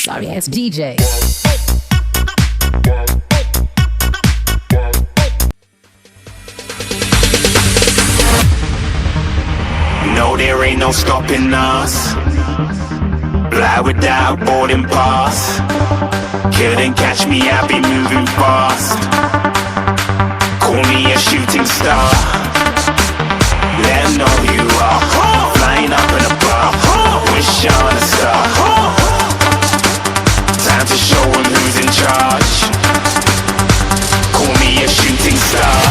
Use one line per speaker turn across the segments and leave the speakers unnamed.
Sorry ass DJ.
No, there ain't no stopping us. Fly without boarding pass. Couldn't catch me, I be moving fast. Call me a shooting star. Let 'em know who you are. Flying up in a bar. Wish on a star. Time to show 'em who's in charge. Call me a shooting star.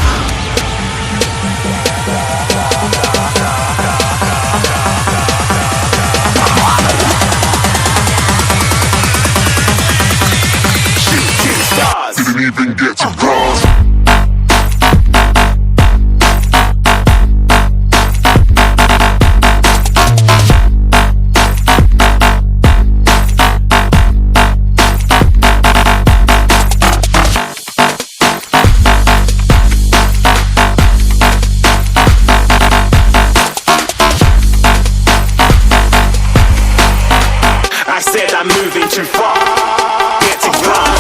Didn't even get to cross. I said I'm moving too far. Get to glass.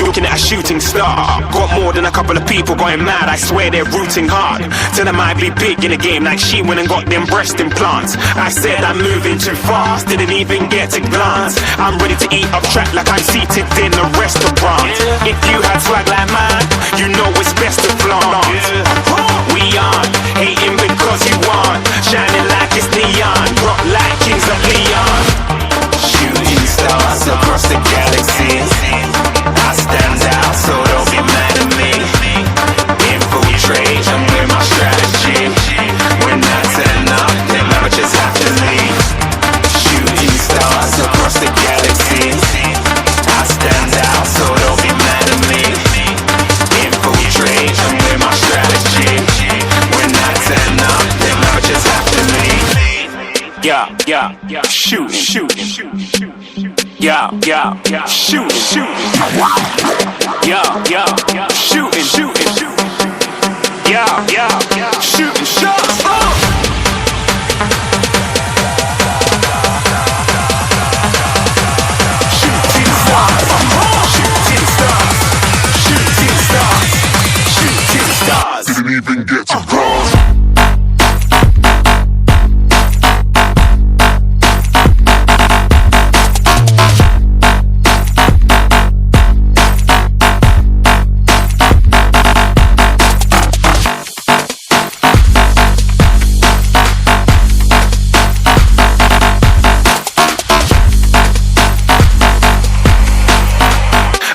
Looking at a shooting star. Got more than a couple of people going mad. I swear they're rooting hard. Tell them I'd be big in the game like she went and got them breast implants. I said I'm moving too fast, didn't even get a glance. I'm ready to eat up track like I'm seated in a restaurant. If you had swag like mine, you know it's best to flaunt. We aren't hating because you aren't shining like it's neon, rock like kings of Leon. Shooting stars across the galaxy. I stand out, so don't be mad at me. Infiltrate, I'm with my strategy. When I turn up, then I just have to leave. Shooting stars across the galaxy. I stand out, so don't be mad at me. Infiltrate, I'm with my strategy. When I turn up, then I just have to leave. Yeah, shooting. Yeah, shooting. Yeah, shooting. Yeah, shooting shots. Shooting stars. Didn't even get to cross.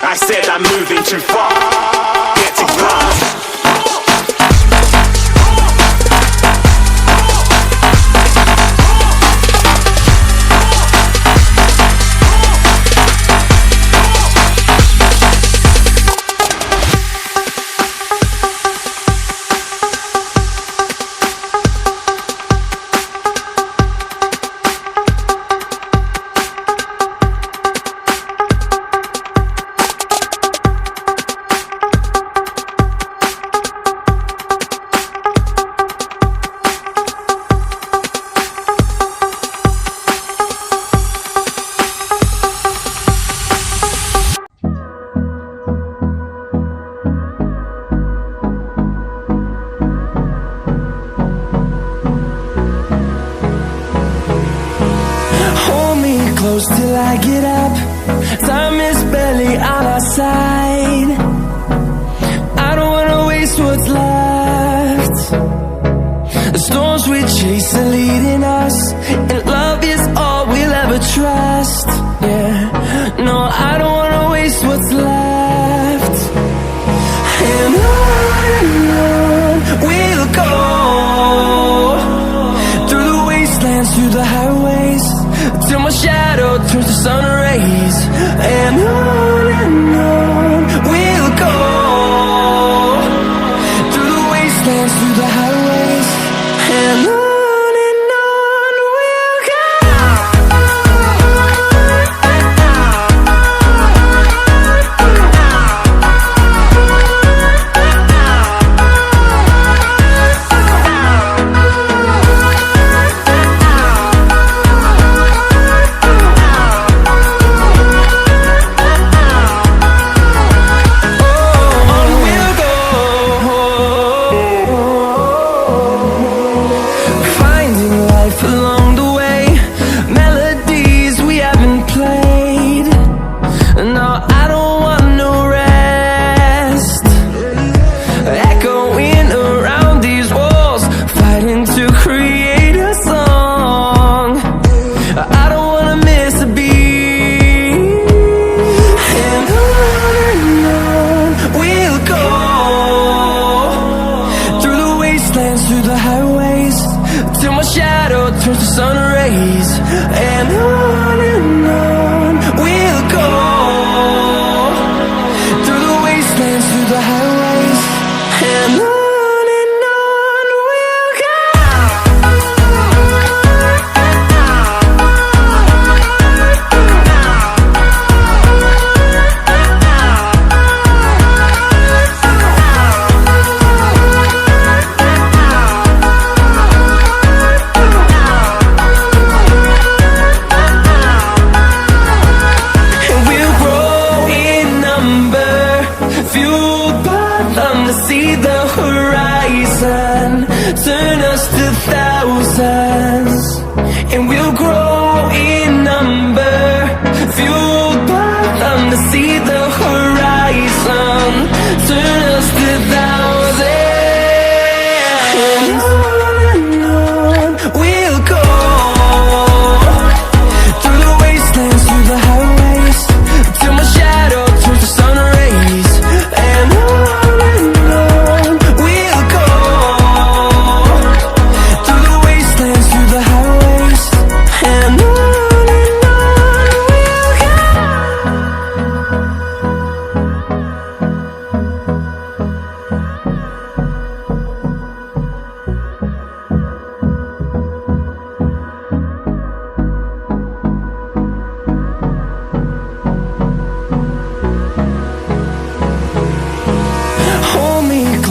I said I'm moving too far. Get to glass.
Close till I get up. Time is barely on our side. I don't wanna waste what's left. The storms we chase are leading us, and love is all we'll ever trust. Yeah, no, I don't wanna waste what's left. And on we'll go, through the wastelands, through the highways, till my shadow turns to sun rays. And on we'll go, through the wastelands, through the highways. And on we'll go.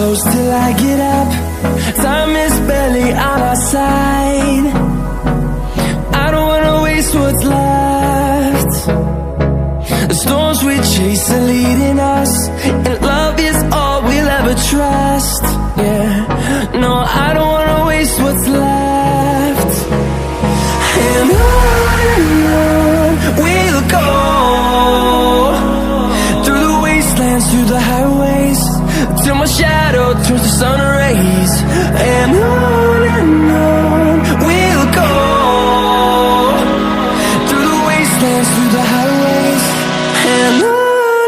close till I get up. Time is barely on our side. I don't wanna waste what's left. The storms we chase are leading us, and love is all we'll ever trust. Yeah, no, I don't wanna waste what's left. And on we'll go, through the wastelands, through the highways, till my shadow turns to sun rays. And on we'll go, through the wastelands, through the highways, and on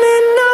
we'll go.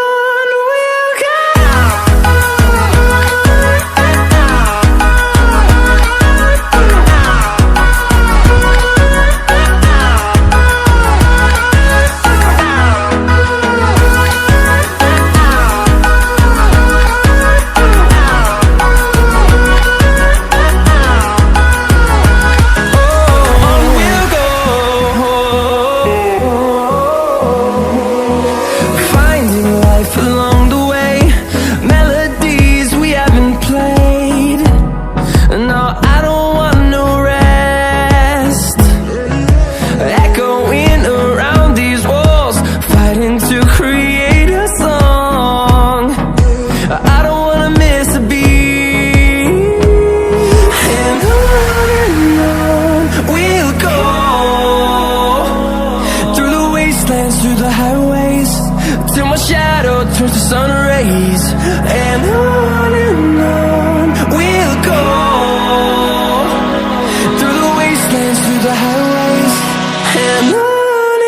Through the highways, till my shadow turns to sun rays. And on we'll go, through the wastelands, through the highways, and on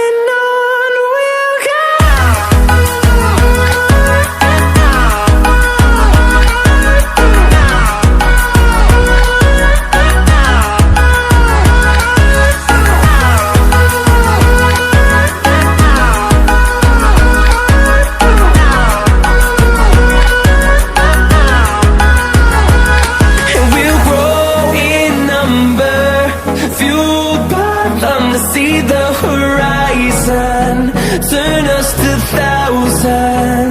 we'll go. See the horizon, turn us to thousands.